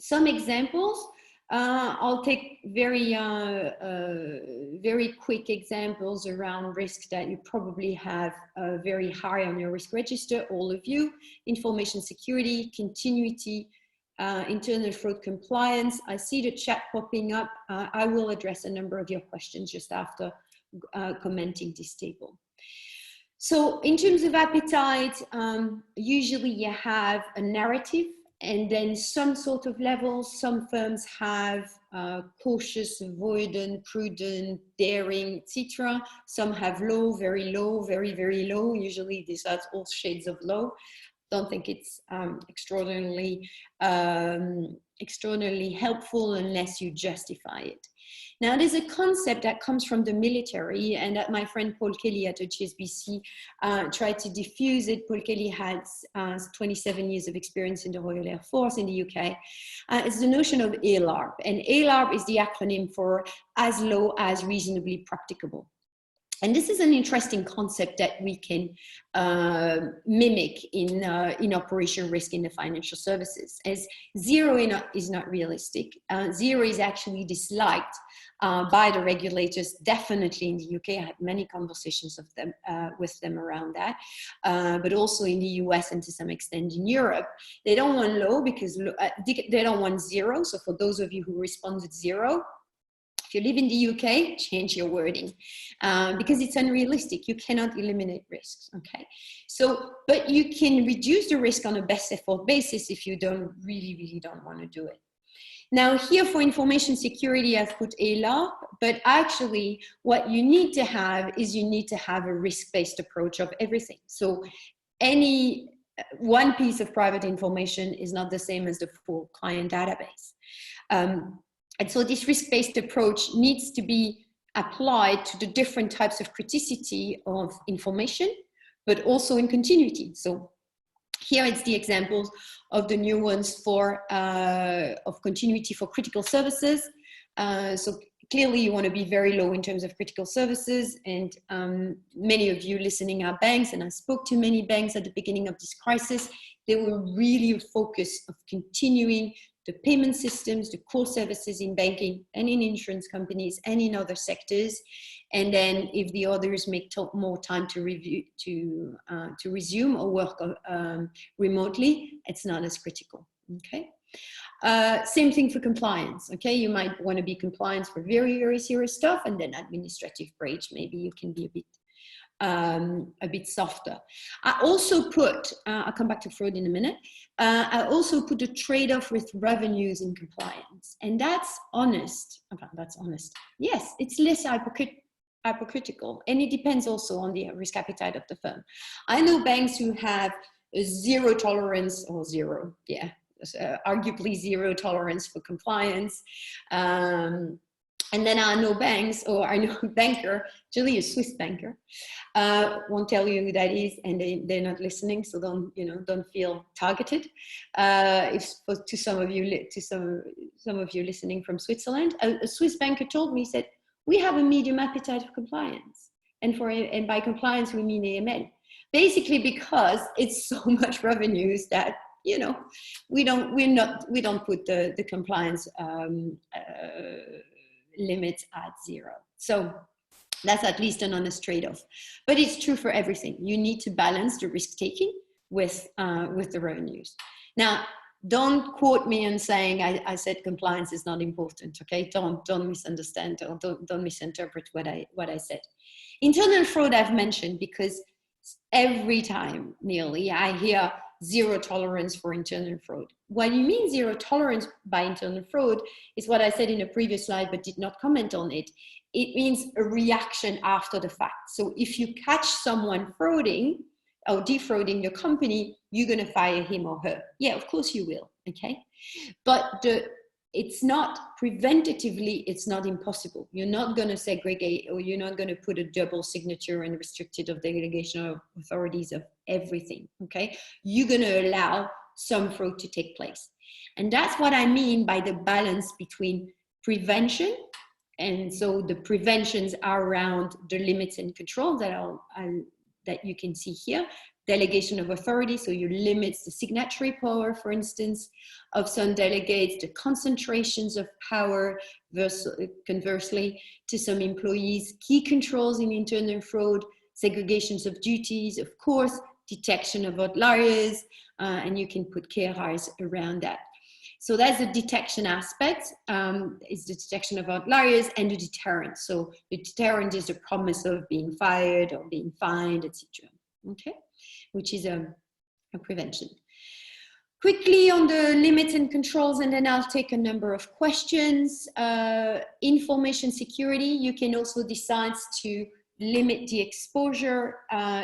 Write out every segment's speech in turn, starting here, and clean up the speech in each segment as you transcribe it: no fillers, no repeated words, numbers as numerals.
some examples. I'll take very quick examples around risks that you probably have very high on your risk register, all of you. Information security, continuity, internal fraud compliance. I see the chat popping up. I will address a number of your questions just after commenting this table. So in terms of appetite, usually you have a narrative and then some sort of levels. Some firms have cautious, avoidant, prudent, daring, etc. Some have low, very low, very, very low. Usually these are all shades of low. Don't think it's extraordinarily helpful unless you justify it. Now, there's a concept that comes from the military and that my friend Paul Kelly at HSBC tried to diffuse it. Paul Kelly has 27 years of experience in the Royal Air Force in the UK. It's the notion of ALARP, and ALARP is the acronym for as low as reasonably practicable. And this is an interesting concept that we can mimic in operational risk in the financial services, as zero is not realistic. Zero is actually disliked by the regulators, definitely in the UK. I had many conversations with them around that, but also in the US and to some extent in Europe. They don't want low because they don't want zero. So for those of you who responded zero, if you live in the UK, change your wording because it's unrealistic. You cannot eliminate risks, okay? So, but you can reduce the risk on a best effort basis if you really don't want to do it. Now here for information security, I've put ALARP, but actually what you need to have is you need to have a risk-based approach of everything. So any one piece of private information is not the same as the full client database. And so this risk-based approach needs to be applied to the different types of criticality of information, but also in continuity. So here it's the examples of the new ones for of continuity for critical services. So clearly you want to be very low in terms of critical services, and many of you listening are banks, and I spoke to many banks at the beginning of this crisis. They were really focused on continuing the payment systems, the core services in banking and in insurance companies and in other sectors. And then if the others make more time to review, to resume or work remotely, it's not as critical, okay? Same thing for compliance, okay? You might want to be compliant for very serious stuff, and then administrative breach, maybe you can be a bit softer. I also put, I'll come back to fraud in a minute. I also put a trade-off with revenues in compliance, and that's honest. Okay, that's honest. Yes, it's less hypocritical, and it depends also on the risk appetite of the firm. I know banks who have a zero tolerance, or zero, yeah, arguably zero tolerance for compliance. And then I know banks, or I know a banker, actually a Swiss banker, won't tell you who that is, and they're not listening, so don't feel targeted. To some of you listening from Switzerland, a Swiss banker told me, he said, we have a medium appetite for compliance, and by compliance we mean AML, basically because it's so much revenues that we don't put the compliance limits at zero. So that's at least an honest trade-off, but it's true for everything. You need to balance the risk taking with the revenues. Now, don't quote me on saying I said compliance is not important. Okay, don't misunderstand or don't misinterpret what I said. Internal fraud I've mentioned because every time nearly I hear zero tolerance for internal fraud. What you mean zero tolerance by internal fraud is what I said in a previous slide, but did not comment on it. It means a reaction after the fact. So if you catch someone frauding or defrauding your company, you're going to fire him or her. Yeah, of course you will. Okay. But it's not preventatively, it's not impossible. You're not going to segregate, or you're not going to put a double signature and restricted of delegation of authorities of everything, okay? You're going to allow some fraud to take place. And that's what I mean by the balance between prevention, and so the preventions are around the limits and controls that you can see here, delegation of authority, so you limit the signatory power, for instance, of some delegates, the concentrations of power conversely to some employees, key controls in internal fraud, segregations of duties, of course, detection of outliers, and you can put KRIs around that. So that's the detection aspect, is the detection of outliers and the deterrent. So the deterrent is the promise of being fired or being fined, etc. Okay, which is a prevention. Quickly on the limits and controls, and then I'll take a number of questions. Information security, you can also decide to limit the exposure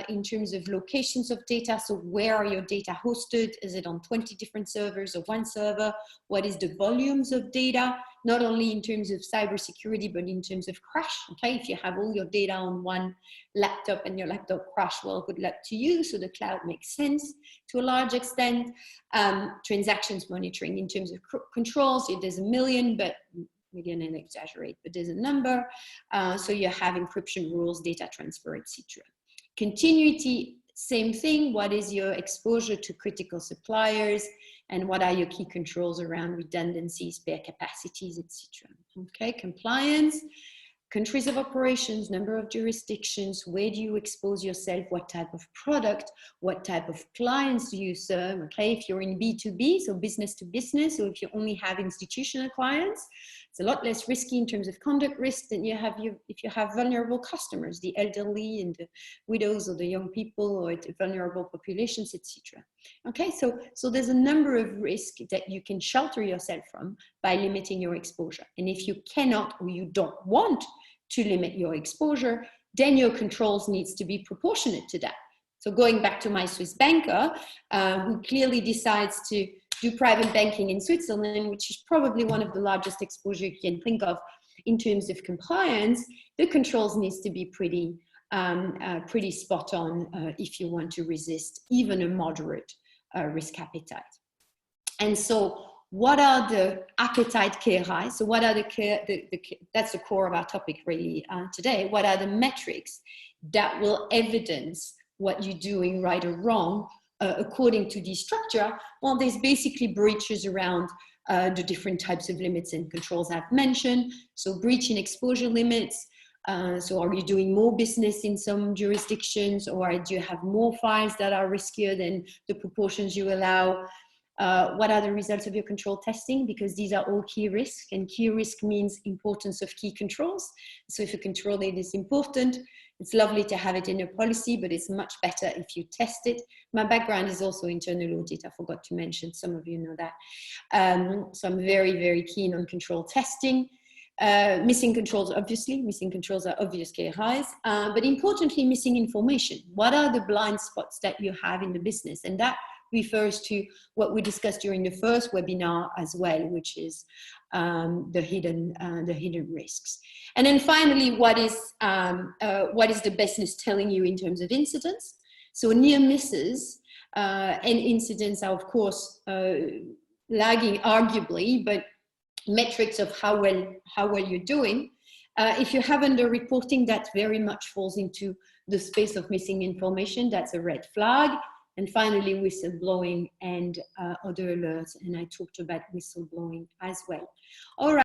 in terms of locations of data. So where are your data hosted? Is it on 20 different servers or one server? What is the volumes of data? Not only in terms of cybersecurity, but in terms of crash. Okay, if you have all your data on one laptop and your laptop crash, well, good luck to you. So the cloud makes sense to a large extent. Transactions monitoring in terms of controls, there's a million, but again, I exaggerate, but there's a number. So you have encryption rules, data transfer, etc. Continuity, same thing. What is your exposure to critical suppliers? And what are your key controls around redundancies, spare capacities, etc. Okay, compliance, countries of operations, number of jurisdictions, where do you expose yourself, what type of product, what type of clients do you serve, okay? If you're in B2B, so business to business, or if you only have institutional clients, it's a lot less risky in terms of conduct risk than if you have vulnerable customers, the elderly and the widows or the young people or the vulnerable populations, etc. Okay, so there's a number of risks that you can shelter yourself from by limiting your exposure. And if you cannot or you don't want to limit your exposure, then your controls needs to be proportionate to that. So going back to my Swiss banker, who clearly decides to do private banking in Switzerland, which is probably one of the largest exposure you can think of in terms of compliance, the controls needs to be pretty spot on if you want to resist even a moderate risk appetite. And so what are the appetite KRIs? So what are that's the core of our topic really today. What are the metrics that will evidence what you're doing right or wrong according to the structure? Well, there's basically breaches around the different types of limits and controls I've mentioned. So breach in exposure limits. So are you doing more business in some jurisdictions, or do you have more files that are riskier than the proportions you allow? What are the results of your control testing? Because these are all key risks, and key risk means importance of key controls. So if a control is important, it's lovely to have it in a policy, but it's much better if you test it. My background is also internal audit. I forgot to mention, some of you know that. So I'm very, very keen on control testing. Missing controls, obviously, missing controls are obvious KRIs, but importantly, missing information. What are the blind spots that you have in the business? And that refers to what we discussed during the first webinar as well, which is the hidden risks. And then finally, what is the business telling you in terms of incidents? So near misses and incidents are, of course, lagging arguably, but metrics of how well you're doing. If you have underreporting, that very much falls into the space of missing information. That's a red flag. And finally, whistleblowing and other alerts. And I talked about whistleblowing as well. All right.